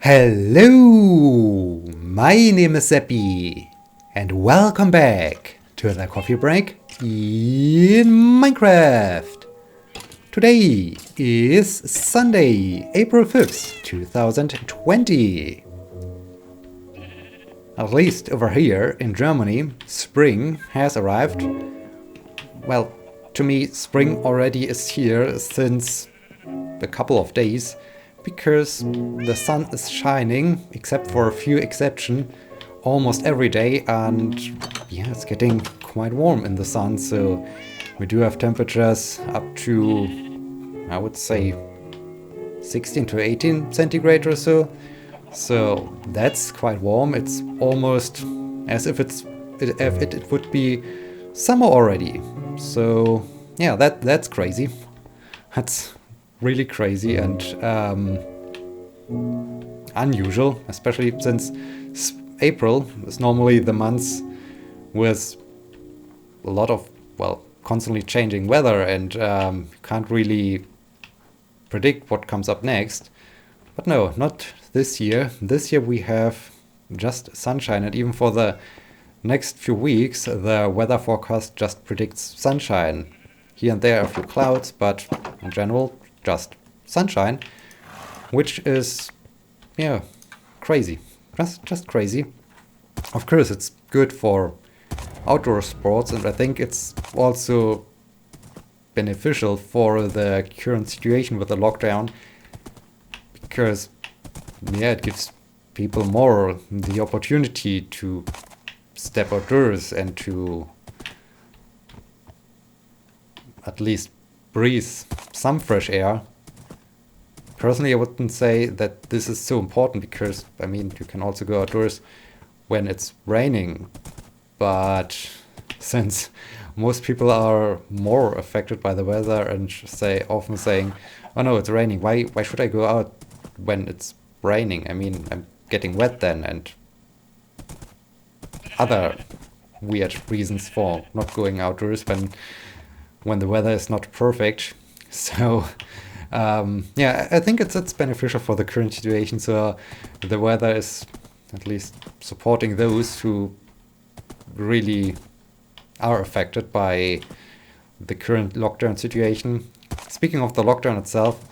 Hello, my name is Sebbi, and welcome back to the coffee break in Minecraft. Today is Sunday, April 5th, 2020. At least over here in Germany, spring has arrived. Well, to me, spring already is here since a couple of days, because the sun is shining, except for a few exceptions, almost every day, and yeah, it's getting quite warm in the sun, so we do have temperatures up to, I would say, 16 to 18 centigrade or so. So that's quite warm. It's almost as if it would be summer already. So yeah, that's crazy. That's really crazy and unusual, especially since April is normally the month with a lot of, well, constantly changing weather, and you can't really predict what comes up next. But no, not this year. This year we have just sunshine, and even for the next few weeks, the weather forecast just predicts sunshine. Here and there a few clouds, but in general, just sunshine, which is, yeah, crazy. Just crazy. Of course, it's good for outdoor sports, and I think it's also beneficial for the current situation with the lockdown, because yeah, it gives people more the opportunity to step outdoors and to at least breathe some fresh air. Personally, I wouldn't say that this is so important, because I mean, you can also go outdoors when it's raining, but since most people are more affected by the weather and often saying, oh no, it's raining, why should I go out when it's raining? I mean, I'm getting wet then, and other weird reasons for not going outdoors when the weather is not perfect. So yeah, I think it's beneficial for the current situation. So the weather is at least supporting those who really are affected by the current lockdown situation. Speaking of the lockdown itself,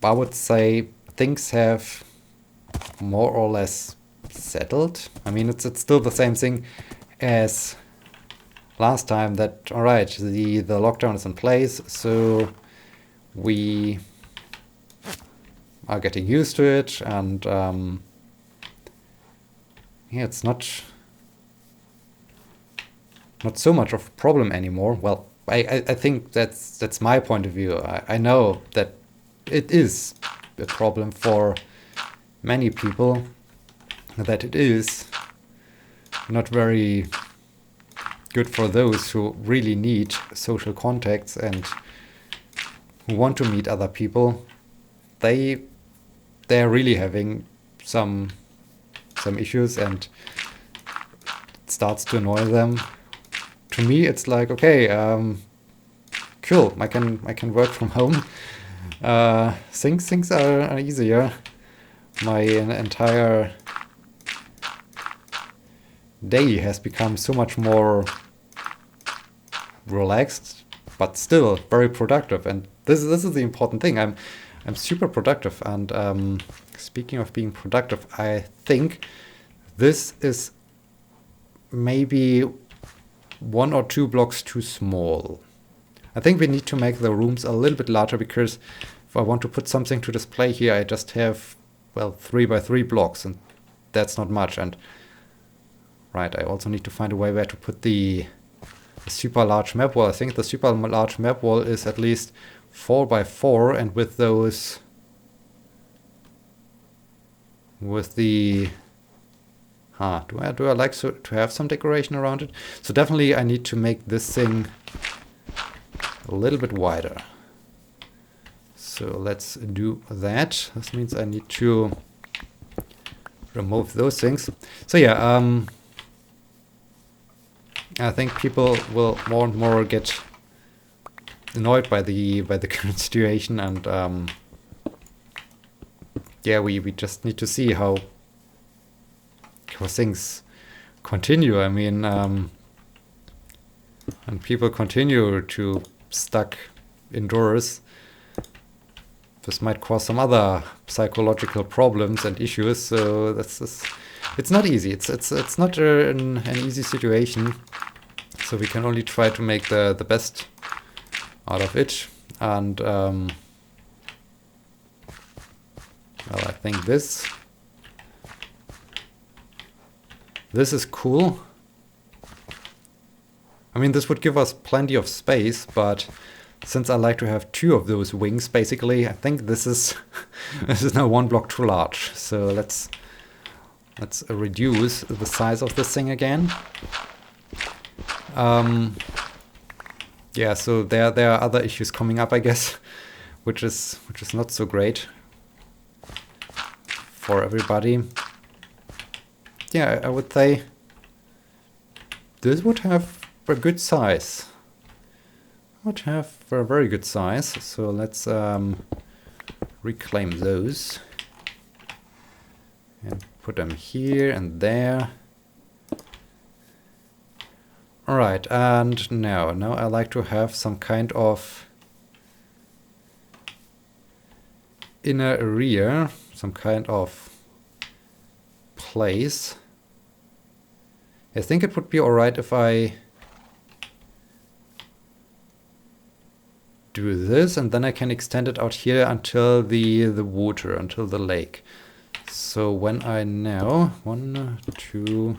I would say things have more or less settled. I mean, it's still the same thing as last time, that all right, the lockdown is in place, so we are getting used to it, and yeah, it's not so much of a problem anymore. Well, I think that's my point of view. I know that it is a problem for many people, that it is not very good for those who really need social contacts and who want to meet other people. They're really having some issues, and it starts to annoy them. To me, it's like, okay, cool, I can work from home. Things are easier. My entire day has become so much more relaxed, but still very productive. And this is the important thing. I'm super productive. And speaking of being productive, I think this is maybe 1 or 2 blocks too small. I think we need to make the rooms a little bit larger, because if I want to put something to display here, I just have, well, 3 by 3 blocks, and that's not much. And right, I also need to find a way where to put the super large map wall. I think the super large map wall is at least 4 by 4, and with the do I like to have some decoration around it? So definitely I need to make this thing a little bit wider. So let's do that. This means I need to remove those things. So yeah, I think people will more and more get annoyed by the current situation, and yeah, we just need to see how things continue. I mean, and people continue to stuck indoors, this might cause some other psychological problems and issues. So it's not easy. It's not an easy situation. So we can only try to make the best out of it. And well, I think this is cool. I mean, this would give us plenty of space, but since I like to have 2 of those wings, basically, I think this is this is now 1 block too large. So let's reduce the size of this thing again. Yeah, so there are other issues coming up, I guess, which is not so great for everybody. Yeah, I would say this would have a good size. Would have a very good size. So let's reclaim those and put them here and there. All right, and now I like to have some kind of inner area, some kind of place. I think it would be all right if I do this, and then I can extend it out here until the water, until the lake. So when I now 1, 2,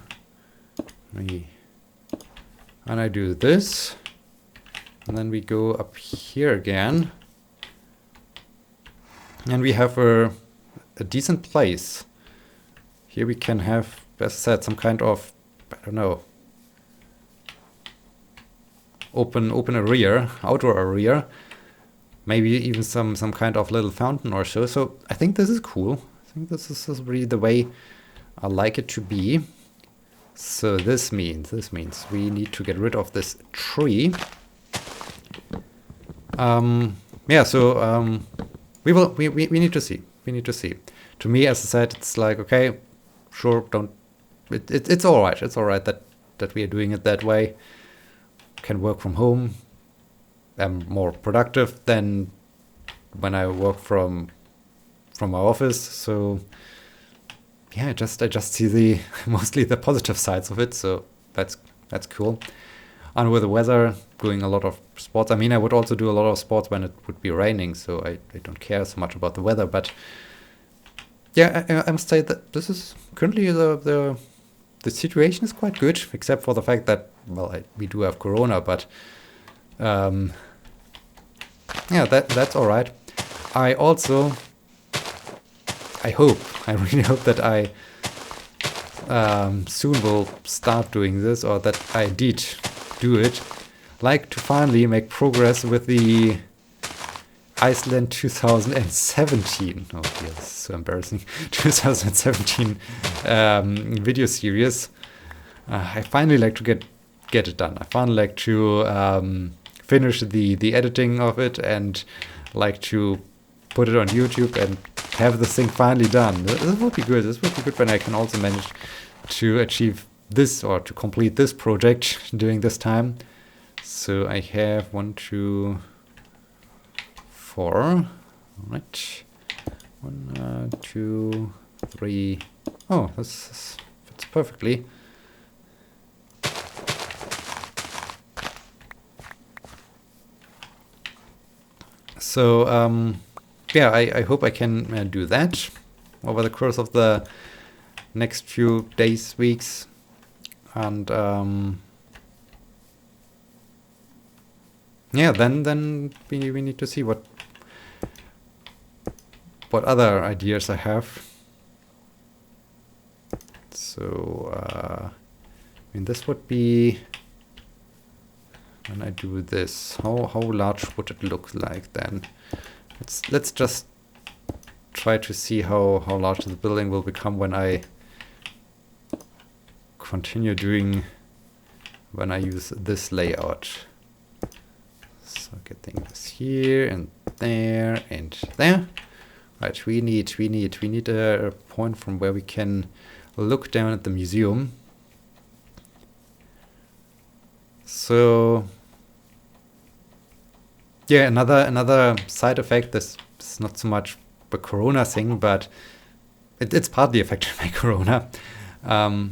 3, and I do this, and then we go up here again, and we have a decent place. Here we can have, as I said, some kind of, I don't know, open area, outdoor area, maybe even some kind of little fountain or so. So I think this is cool. I think this is really the way I like it to be. So this means we need to get rid of this tree. Yeah, so we need to see. We need to see. To me, as I said, it's like, okay, sure, it's all right. It's all right that we are doing it that way. Can work from home. I'm more productive than when I work from my office. So yeah, I just see mostly the positive sides of it. So that's cool. And with the weather, doing a lot of sports. I mean, I would also do a lot of sports when it would be raining. So I don't care so much about the weather. But yeah, I must say that this is currently the situation is quite good, except for the fact that, well, we do have Corona, but yeah, that's all right. I really hope that I soon will start doing this, or that I did do it, like to finally make progress with the Iceland 2017. Oh dear, this is so embarrassing. 2017 video series. I finally like to get it done. I finally like to finish the editing of it, and like to put it on YouTube and have this thing finally done. This would be good. This would be good when I can also manage to achieve this, or to complete this project during this time. So I have 1, 2, 4. All right. 1, 2, 3. Oh, this fits perfectly. So yeah, I hope I can do that over the course of the next few days, weeks, and yeah, then we need to see what other ideas I have. So I mean, this would be, when I do this, how large would it look like then? Let's just try to see how large the building will become when I continue doing, when I use this layout. So getting this here and there and there. Right, we need a point from where we can look down at the museum. So yeah, another side effect. This is not so much the Corona thing, but it's partly affected by Corona. All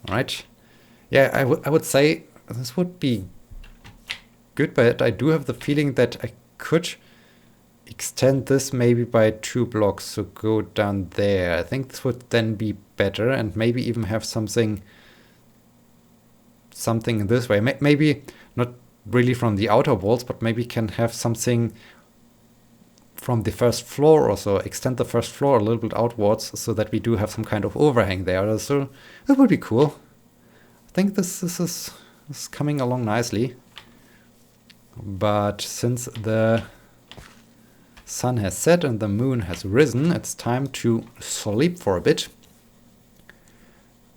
right. Yeah, I would say this would be good, but I do have the feeling that I could extend this maybe by 2 blocks, so go down there. I think this would then be better, and maybe even have something in this way. Maybe not really from the outer walls, but maybe can have something from the first floor or so, extend the first floor a little bit outwards so that we do have some kind of overhang there. So that would be cool. I think this is coming along nicely. But since the sun has set and the moon has risen, it's time to sleep for a bit.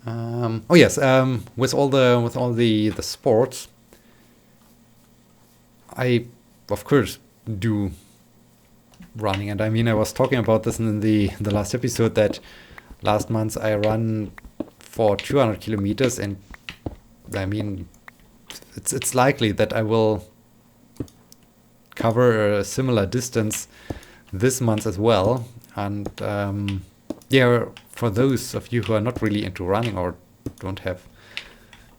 Oh yes, with all the sports, I of course do running, and I mean I was talking about this in the last episode that last month I ran for 200 kilometers, and I mean it's likely that I will cover a similar distance this month as well. And yeah, for those of you who are not really into running or don't have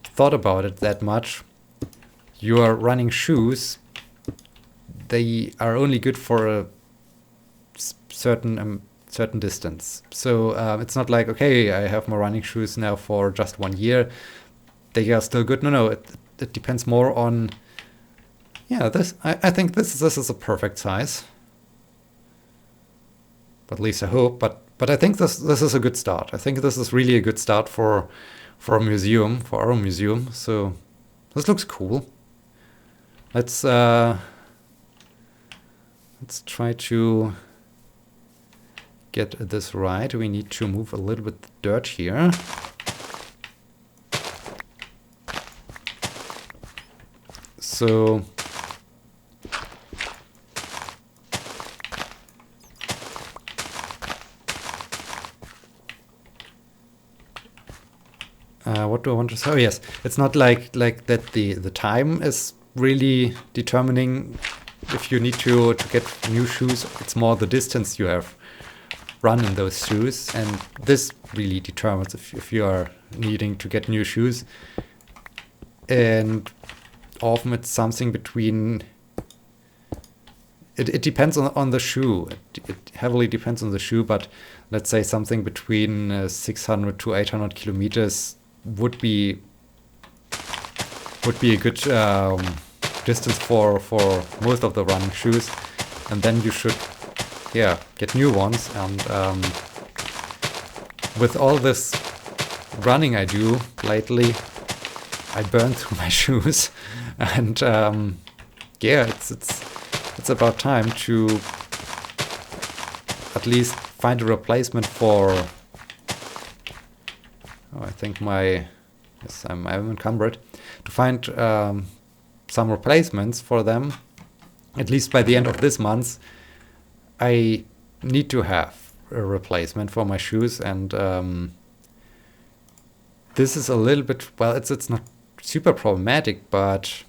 thought about it that much, your running shoes, they are only good for a certain distance. So it's not like, okay, I have my running shoes now for just 1 year, they are still good. No, it depends more on, yeah, this. I think this is a perfect size. At least I hope. But I think this is a good start. I think this is really a good start for a museum, for our museum. So this looks cool. Let's try to get this right. We need to move a little bit dirt here. So what do I want to say? Oh yes, it's not like that the time is really determining if you need to get new shoes. It's more the distance you have run in those shoes, and this really determines if you are needing to get new shoes. And often it's something between, it depends on the shoe. It heavily depends on the shoe, but let's say something between 600 to 800 kilometers would be a good distance for most of the running shoes. And then you should, yeah, get new ones. And with all this running I do lately, I burn through my shoes. And yeah, it's about time to at least find a replacement for. Oh, I think I'm encumbered. To find some replacements for them, at least by the end of this month, I need to have a replacement for my shoes. And this is a little bit, well, it's not super problematic, but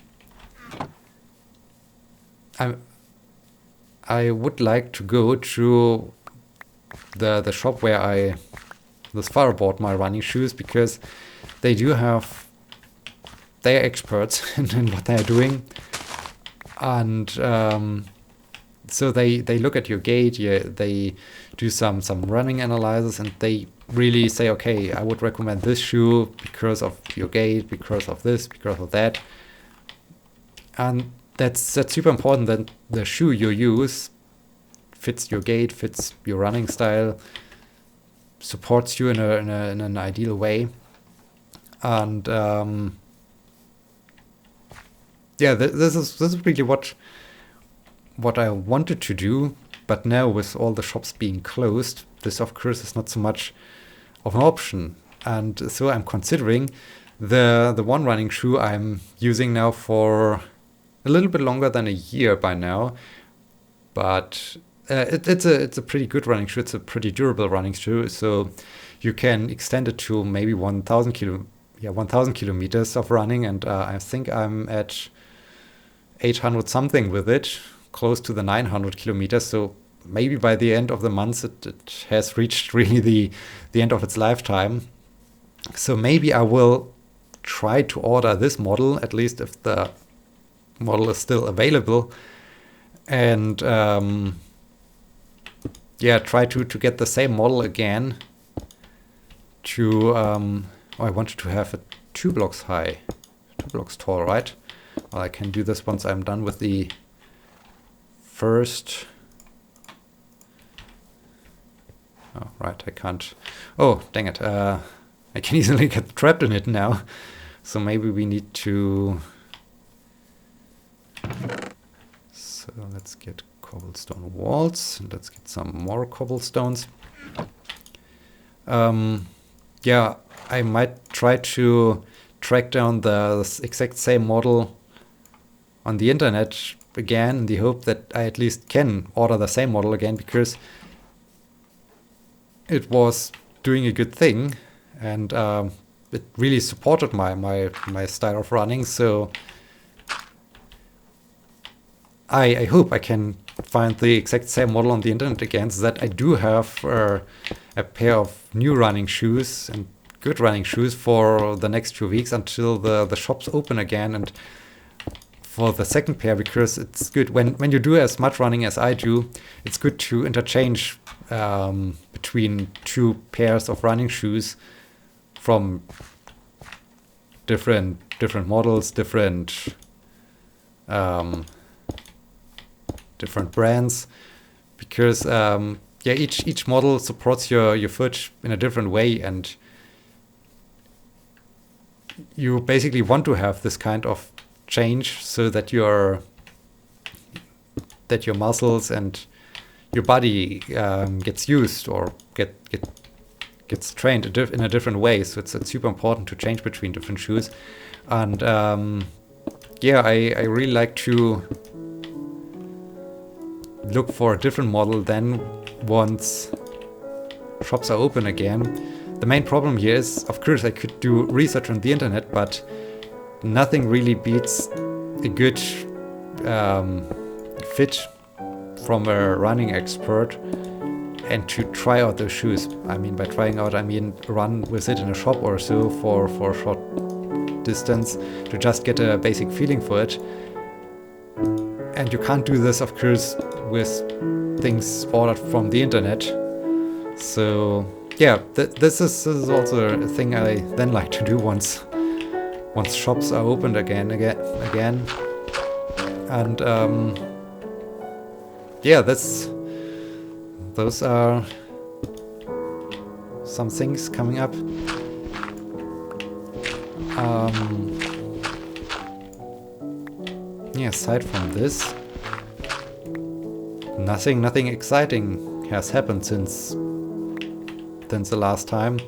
I would like to go to the shop where I thus far bought my running shoes, because they are experts in what they're doing. And so they look at your gait, they do some running analysis, and they really say, okay, I would recommend this shoe because of your gait, because of this, because of that. And that's super important that the shoe you use fits your gait, fits your running style, supports you in an ideal way. And yeah, this is really what I wanted to do. But now with all the shops being closed, this of course is not so much of an option. And so I'm considering the one running shoe I'm using now for a little bit longer than a year by now. but it's a pretty good running shoe. It's a pretty durable running shoe, so you can extend it to maybe 1,000 kilometers of running, and I think I'm at 800 something with it, close to the 900 kilometers. So maybe by the end of the month, it has reached really the end of its lifetime. So maybe I will try to order this model, at least if the model is still available, and try to get the same model again. I wanted to have it 2 blocks high, 2 blocks tall, right? Well, I can do this once I'm done with the first. Oh, right, I can't. Oh, dang it. I can easily get trapped in it now. So maybe we need to. So let's get cobblestone walls. And let's get some more cobblestones. I might try to track down the exact same model on the internet again, in the hope that I at least can order the same model again, because it was doing a good thing, and it really supported my style of running. So I hope I can find the exact same model on the internet again, so that I do have a pair of new running shoes and good running shoes for the next 2 weeks until the shops open again. And for the second pair, because it's good when you do as much running as I do, it's good to interchange between 2 pairs of running shoes from different models, different brands, because each model supports your foot in a different way, and you basically want to have this kind of change so that your muscles and your body gets used or gets trained in a different way. So it's super important to change between different shoes. And I really like to look for a different model then once shops are open again. The main problem here is, of course, I could do research on the internet, but nothing really beats a good fit from a running expert and to try out those shoes. I mean, by trying out, I mean run with it in a shop or so for a short distance to just get a basic feeling for it. And you can't do this, of course, with things ordered from the internet. So this is also a thing I then like to do once shops are opened again. And those are some things coming up. Aside from this, nothing exciting has happened since the last time.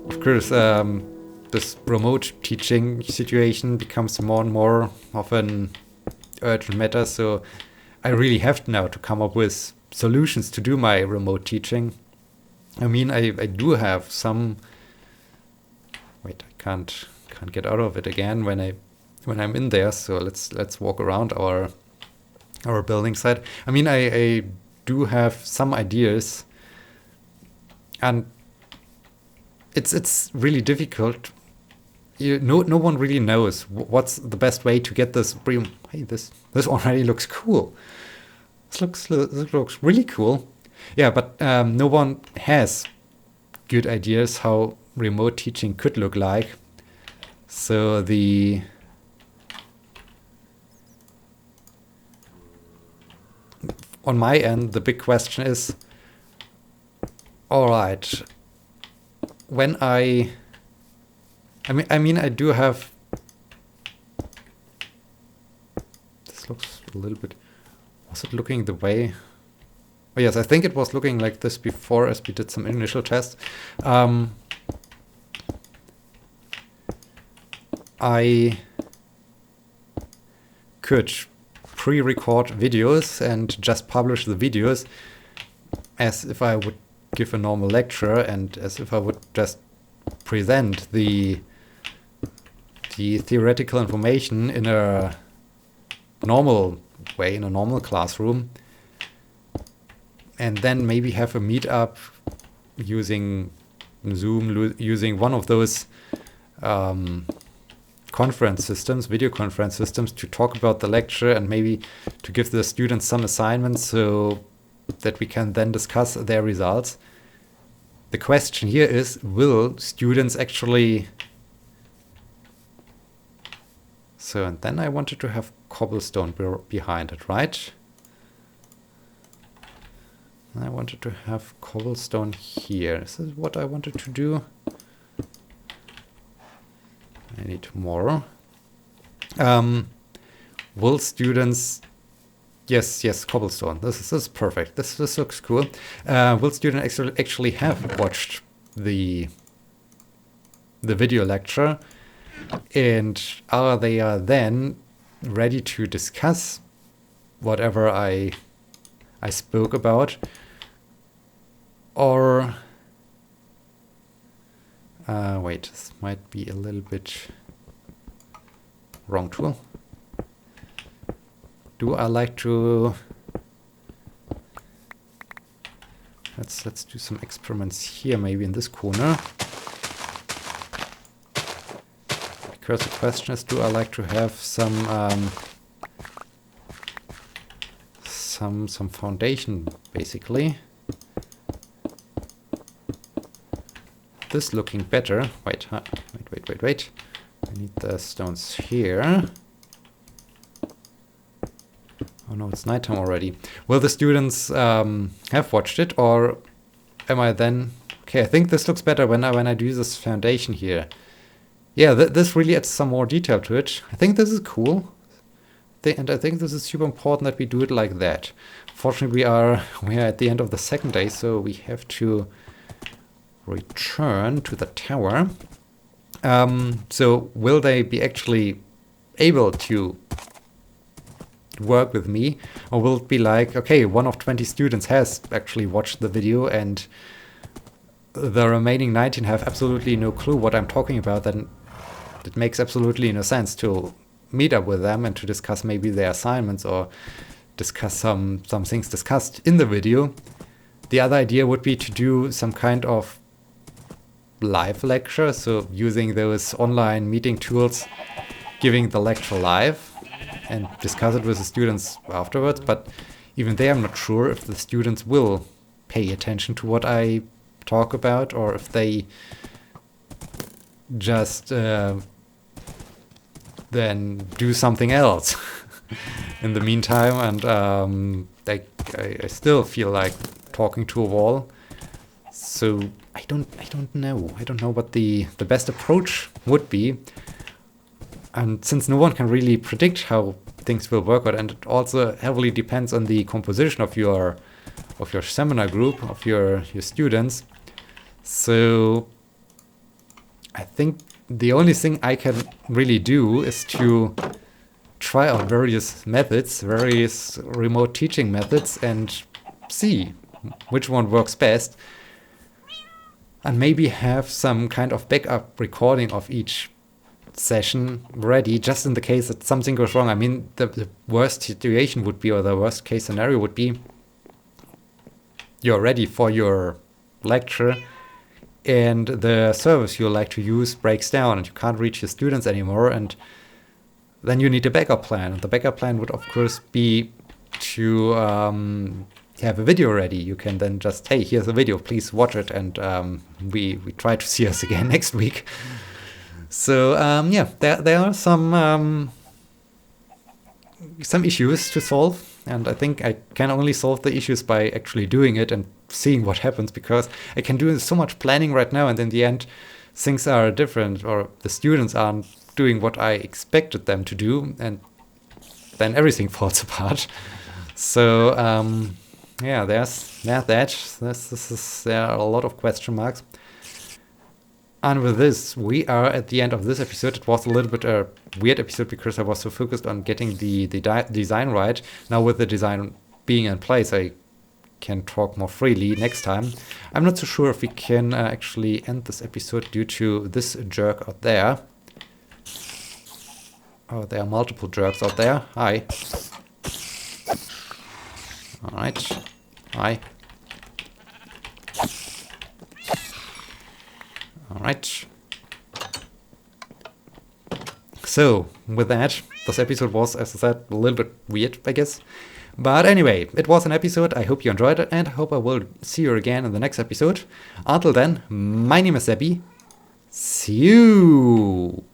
Of course, this remote teaching situation becomes more and more of an urgent matter, so I really have now to come up with solutions to do my remote teaching. I mean, I do have some. Wait, I can't get out of it again when I'm in there. So let's walk around our building site. I mean, I do have some ideas, and it's really difficult. No one really knows what's the best way to get this. Hey, this already looks cool. This looks really cool. Yeah, but no one has good ideas how remote teaching could look like. So on my end, the big question is, all right, when I mean, I do have. This looks a little bit. Was it looking the way? Oh yes, I think it was looking like this before, as we did some initial tests. I could pre-record videos and just publish the videos as if I would give a normal lecture and as if I would just present the theoretical information in a normal way, in a normal classroom, and then maybe have a meetup using Zoom, using one of those conference systems, video conference systems, to talk about the lecture and maybe to give the students some assignments so that we can then discuss their results. The question here is, will students actually... So, and then I wanted to have cobblestone behind it, right? I wanted to have cobblestone here. This is what I wanted to do. I need more. Will students... Yes, cobblestone. This is perfect. This looks cool. Will students actually have watched the video lecture, and are they then ready to discuss whatever I spoke about, or wait, this might be a little bit wrong tool. Do I like to... Let's do some experiments here, maybe in this corner. Because the question is, do I like to have some foundation, basically. This looking better. Wait. I need the stones here. Oh no, it's nighttime already. Will the students have watched it, or am I then... Okay, I think this looks better when I do this foundation here. Yeah, this really adds some more detail to it. I think this is cool. And I think this is super important that we do it like that. Fortunately, we are at the end of the second day, so we have to return to the tower. So will they be actually able to work with me, or will it be like, okay, one of 20 students has actually watched the video and the remaining 19 have absolutely no clue what I'm talking about? Then it makes absolutely no sense to meet up with them and to discuss maybe their assignments or discuss some things discussed in the video. The other idea would be to do some kind of live lecture, so using those online meeting tools, giving the lecture live and discuss it with the students afterwards. But even there, I'm not sure if the students will pay attention to what I talk about, or if they just then do something else in the meantime. And I still feel like talking to a wall. So I don't know. I don't know what the best approach would be. And since no one can really predict how things will work out, and it also heavily depends on the composition of your seminar group, of your students. So I think the only thing I can really do is to try out various methods, various remote teaching methods, and see which one works best. And maybe have some kind of backup recording of each session ready, just in the case that something goes wrong. I mean, the worst situation would be, or the worst case scenario would be, you're ready for your lecture and the service you like to use breaks down and you can't reach your students anymore, and then you need a backup plan. And the backup plan would of course be to have a video ready. You can then just, hey, here's a video, please watch it, and we try to see us again next week. So yeah, there are some issues to solve, and I think I can only solve the issues by actually doing it and seeing what happens, because I can do so much planning right now, and in the end things are different, or the students aren't doing what I expected them to do, and then everything falls apart. So yeah, there's that. There are a lot of question marks. And with this, we are at the end of this episode. It was a little bit a weird episode because I was so focused on getting the design right. Now with the design being in place, I can talk more freely next time. I'm not so sure if we can actually end this episode due to this jerk out there. Oh, there are multiple jerks out there. Hi. Alright. Hi. Alright. So, with that, this episode was, as I said, a little bit weird, I guess. But anyway, it was an episode. I hope you enjoyed it, and I hope I will see you again in the next episode. Until then, my name is Sebbi. See you!